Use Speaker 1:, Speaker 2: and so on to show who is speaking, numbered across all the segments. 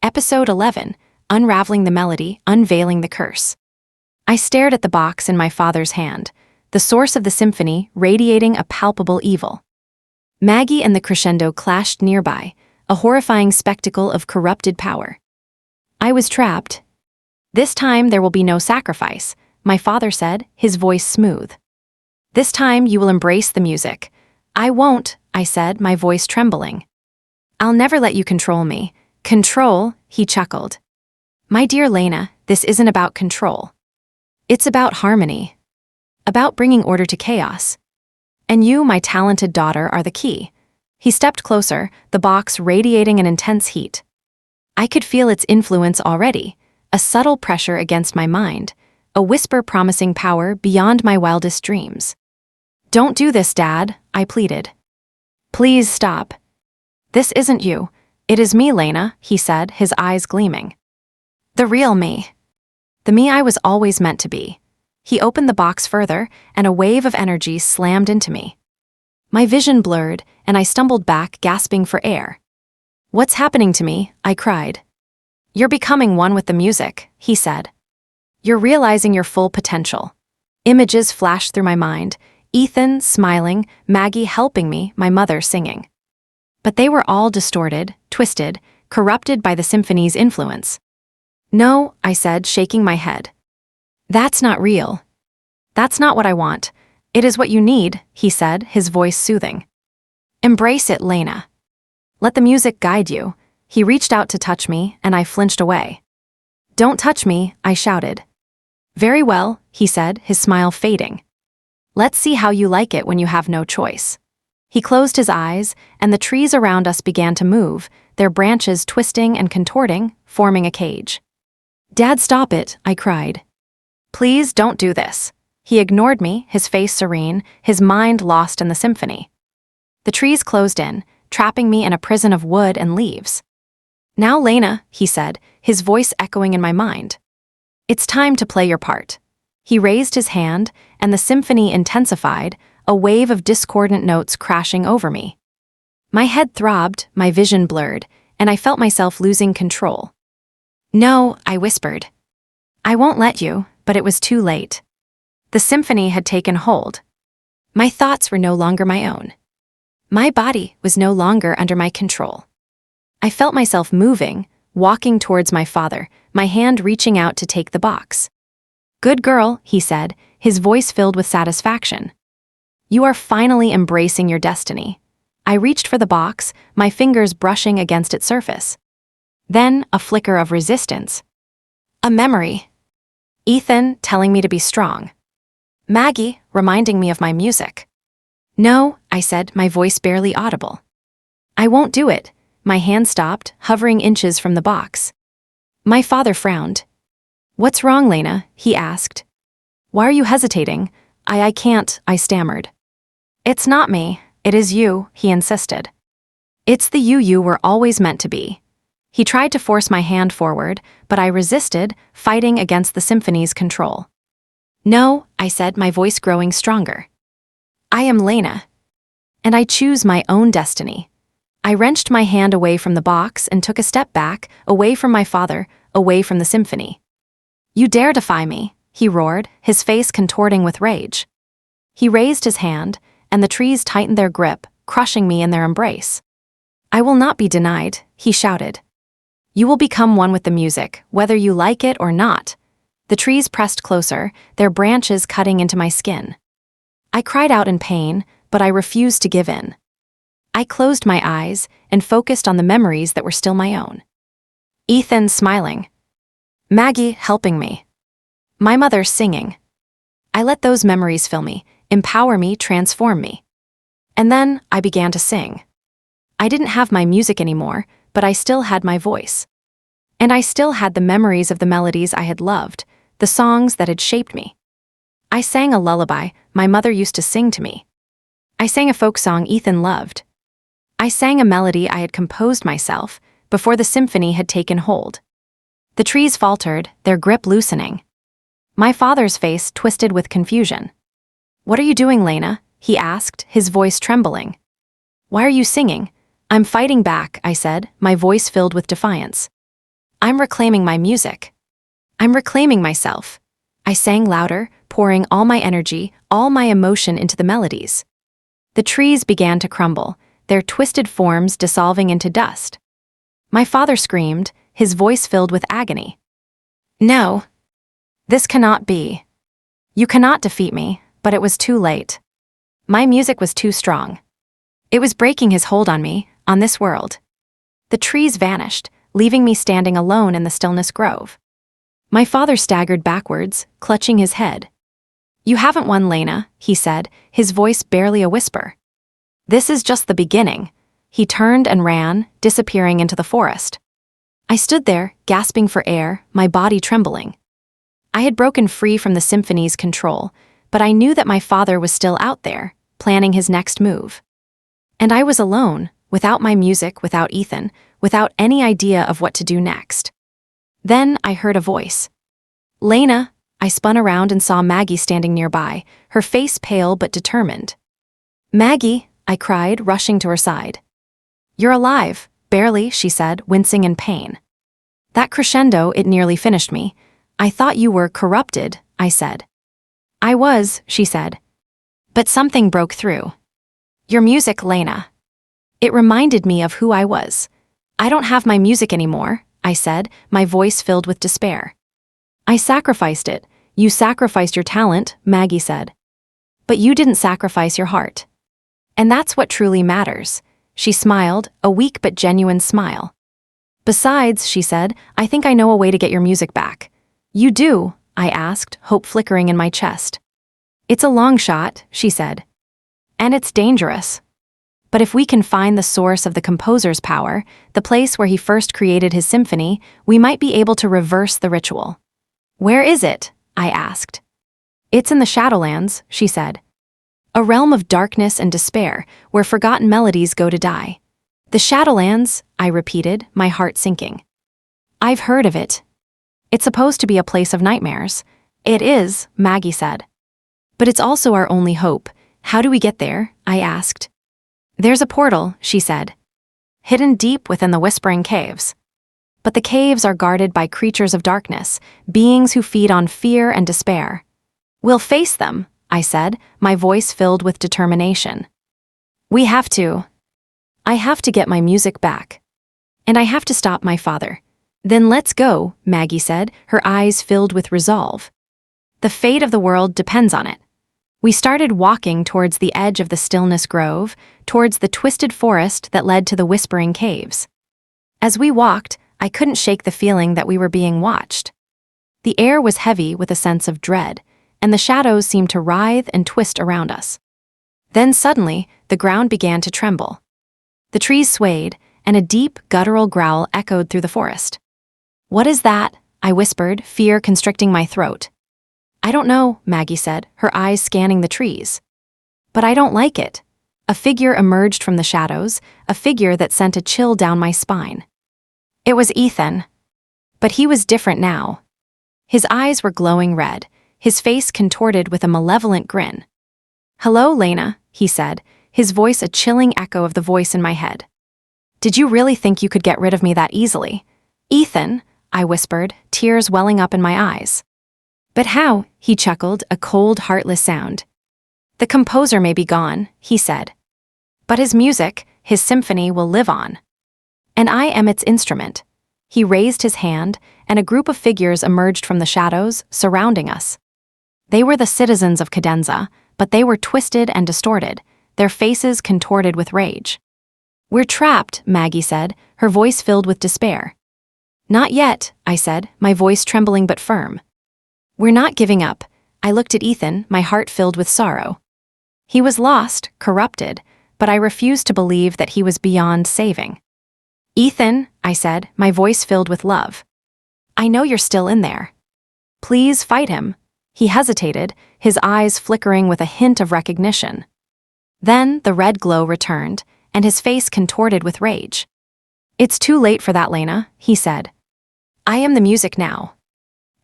Speaker 1: Episode 11, Unraveling the Melody, Unveiling the Curse. I stared at the box in my father's hand, the source of the symphony radiating a palpable evil. Maggie and the crescendo clashed nearby, a horrifying spectacle of corrupted power. I was trapped. "This time there will be no sacrifice," my father said, his voice smooth. "This time you will embrace the music." "I won't," I said, my voice trembling. "I'll never let you control me." "Control," he chuckled. "My dear Lena, this isn't about control. It's about harmony. About bringing order to chaos. And you, my talented daughter, are the key." He stepped closer, the box radiating an intense heat. I could feel its influence already, a subtle pressure against my mind, a whisper promising power beyond my wildest dreams. "Don't do this, Dad," I pleaded. "Please stop. This isn't you. It is me, Lena," he said, his eyes gleaming. "The real me. The me I was always meant to be." He opened the box further, and a wave of energy slammed into me. My vision blurred, and I stumbled back, gasping for air. "What's happening to me?" I cried. "You're becoming one with the music," he said. "You're realizing your full potential." Images flashed through my mind, Ethan smiling, Maggie helping me, my mother singing. But they were all distorted, twisted, corrupted by the symphony's influence. "No," I said, shaking my head. "That's not real. That's not what I want. It is what you need," he said, his voice soothing. "Embrace it, Lena. Let the music guide you." He reached out to touch me, and I flinched away. "Don't touch me," I shouted. "Very well," he said, his smile fading. "Let's see how you like it when you have no choice." He closed his eyes, and the trees around us began to move, their branches twisting and contorting, forming a cage. "Dad, stop it," I cried. "Please don't do this." He ignored me, his face serene, his mind lost in the symphony. The trees closed in, trapping me in a prison of wood and leaves. "Now, Lena," he said, his voice echoing in my mind. "It's time to play your part." He raised his hand, and the symphony intensified, a wave of discordant notes crashing over me. My head throbbed, my vision blurred, and I felt myself losing control. "No," I whispered. "I won't let you," but it was too late. The symphony had taken hold. My thoughts were no longer my own. My body was no longer under my control. I felt myself moving, walking towards my father, my hand reaching out to take the box. "Good girl," he said, his voice filled with satisfaction. "You are finally embracing your destiny." I reached for the box, my fingers brushing against its surface. Then, a flicker of resistance. A memory. Ethan telling me to be strong. Maggie reminding me of my music. "No," I said, my voice barely audible. "I won't do it." My hand stopped, hovering inches from the box. My father frowned. "What's wrong, Lena?" he asked. "Why are you hesitating?" I can't," I stammered. "It's not me, it is you," he insisted. "It's the you were always meant to be." He tried to force my hand forward, but I resisted, fighting against the symphony's control. "No," I said, my voice growing stronger. "I am Lena. And I choose my own destiny." I wrenched my hand away from the box and took a step back, away from my father, away from the symphony. "You dare defy me," he roared, his face contorting with rage. He raised his hand, and the trees tightened their grip, crushing me in their embrace. "I will not be denied," he shouted. "You will become one with the music, whether you like it or not." The trees pressed closer, their branches cutting into my skin. I cried out in pain, but I refused to give in. I closed my eyes and focused on the memories that were still my own. Ethan smiling. Maggie helping me. My mother singing. I let those memories fill me, empower me, transform me. And then I began to sing. I didn't have my music anymore, but I still had my voice. And I still had the memories of the melodies I had loved, the songs that had shaped me. I sang a lullaby my mother used to sing to me. I sang a folk song Ethan loved. I sang a melody I had composed myself before the symphony had taken hold. The trees faltered, their grip loosening. My father's face twisted with confusion. "What are you doing, Lena?" he asked, his voice trembling. "Why are you singing?" "I'm fighting back," I said, my voice filled with defiance. I'm reclaiming my music. I'm reclaiming myself. I sang louder, pouring all my energy, all my emotion into the melodies. The trees began to crumble, their twisted forms dissolving into dust. My father screamed, his voice filled with agony. No. This cannot be. You cannot defeat me, but it was too late. My music was too strong. It was breaking his hold on me, on this world. The trees vanished, leaving me standing alone in the stillness grove. My father staggered backwards, clutching his head. You haven't won, Lena, he said, his voice barely a whisper. This is just the beginning. He turned and ran, disappearing into the forest. I stood there, gasping for air, my body trembling. I had broken free from the symphony's control, but I knew that my father was still out there, planning his next move. And I was alone, without my music, without Ethan, without any idea of what to do next. Then I heard a voice. Lena. I spun around and saw Maggie standing nearby, her face pale but determined. Maggie, I cried, rushing to her side. You're alive, barely, she said, wincing in pain. That crescendo, it nearly finished me. I thought you were corrupted, I said. I was, she said. But something broke through. Your music, Lena. It reminded me of who I was. I don't have my music anymore, I said, my voice filled with despair. I sacrificed it. You sacrificed your talent, Maggie said. But you didn't sacrifice your heart. And that's what truly matters. She smiled, a weak but genuine smile. Besides, she said, I think I know a way to get your music back. You do? I asked, hope flickering in my chest. It's a long shot, she said. And it's dangerous. But if we can find the source of the composer's power, the place where he first created his symphony, we might be able to reverse the ritual. Where is it? I asked. It's in the Shadowlands, she said. A realm of darkness and despair, where forgotten melodies go to die. The Shadowlands, I repeated, my heart sinking. I've heard of it. It's supposed to be a place of nightmares. It is, Maggie said. But it's also our only hope. How do we get there? I asked. There's a portal, she said. Hidden deep within the Whispering Caves. But the caves are guarded by creatures of darkness, beings who feed on fear and despair. We'll face them, I said, my voice filled with determination. We have to. I have to get my music back. And I have to stop my father. Then let's go, Maggie said, her eyes filled with resolve. The fate of the world depends on it. We started walking towards the edge of the Stillness Grove, towards the twisted forest that led to the Whispering Caves. As we walked, I couldn't shake the feeling that we were being watched. The air was heavy with a sense of dread, and the shadows seemed to writhe and twist around us. Then suddenly, the ground began to tremble. The trees swayed, and a deep, guttural growl echoed through the forest. What is that? I whispered, fear constricting my throat. I don't know, Maggie said, her eyes scanning the trees. But I don't like it. A figure emerged from the shadows, a figure that sent a chill down my spine. It was Ethan. But he was different now. His eyes were glowing red, his face contorted with a malevolent grin. Hello, Lena, he said, his voice a chilling echo of the voice in my head. Did you really think you could get rid of me that easily? Ethan, I whispered, tears welling up in my eyes. But how? He chuckled, a cold, heartless sound. The composer may be gone, he said. But his music, his symphony will live on. And I am its instrument. He raised his hand, and a group of figures emerged from the shadows, surrounding us. They were the citizens of Cadenza, but they were twisted and distorted, their faces contorted with rage. We're trapped, Maggie said, her voice filled with despair. Not yet, I said, my voice trembling but firm. We're not giving up. I looked at Ethan, my heart filled with sorrow. He was lost, corrupted, but I refused to believe that he was beyond saving. Ethan, I said, my voice filled with love. I know you're still in there. Please fight him. He hesitated, his eyes flickering with a hint of recognition. Then the red glow returned, and his face contorted with rage. It's too late for that, Lena, he said. I am the music now.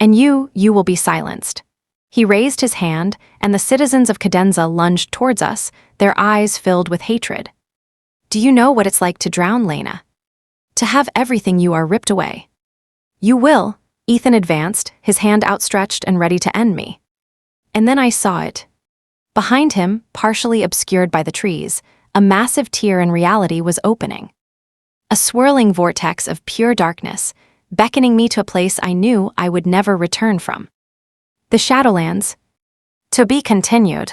Speaker 1: And you will be silenced. He raised his hand, and the citizens of Cadenza lunged towards us, their eyes filled with hatred. Do you know what it's like to drown, Lena? To have everything you are ripped away. You will, Ethan advanced, his hand outstretched and ready to end me. And then I saw it. Behind him, partially obscured by the trees, a massive tear in reality was opening. A swirling vortex of pure darkness, beckoning me to a place I knew I would never return from. The Shadowlands. To be continued.